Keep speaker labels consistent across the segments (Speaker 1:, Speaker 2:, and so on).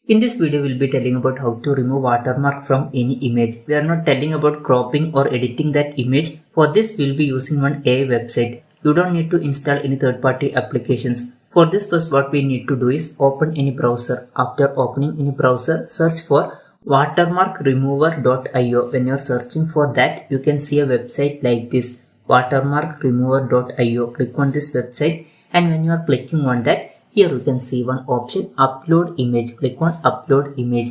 Speaker 1: In this video, we'll be telling about how to remove watermark from any image. We are not telling about cropping or editing that image. For this, we'll be using one AI website. You don't need to install any third-party applications. For this, first what we need to do is open any browser. After opening any browser, search for watermarkremover.io. When you're searching for that, you can see a website like this, watermarkremover.io. Click on this website, and when you are clicking on that, here you can see one option, upload image. Click on upload image.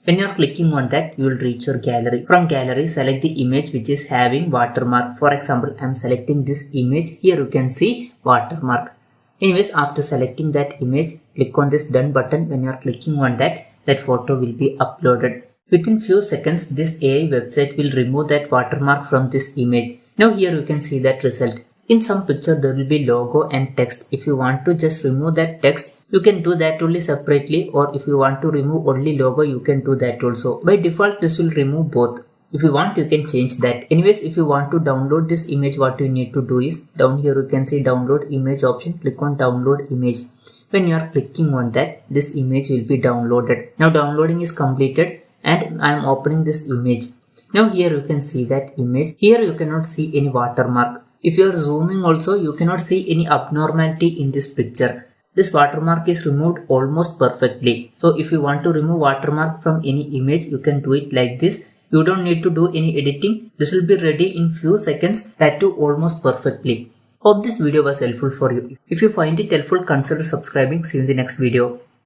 Speaker 1: When you are clicking on that, you will reach your gallery. From gallery, select the image which is having watermark. For example, I am selecting this image. Here you can see watermark. Anyways, after selecting that image, click on this done button. When you are clicking on that, that photo will be uploaded. Within few seconds, this AI website will remove that watermark from this image. Now here you can see that result. In some picture there will be logo and text. If you want to just remove that text, you can do that only separately, or if you want to remove only logo, you can do that also. By default this will remove both. If you want, you can change that. Anyways, if you want to download this image, what you need to do is, down here you can see download image option. Click on download image. When you are clicking on that, this image will be downloaded. Now downloading is completed and I am opening this image. Now here you can see that image. Here you cannot see any watermark. If you are zooming also, you cannot see any abnormality in this picture. This watermark is removed almost perfectly. So if you want to remove watermark from any image, you can do it like this. You don't need to do any editing. This will be ready in few seconds, that too almost perfectly. Hope this video was helpful for you. If you find it helpful, consider subscribing. See you in the next video.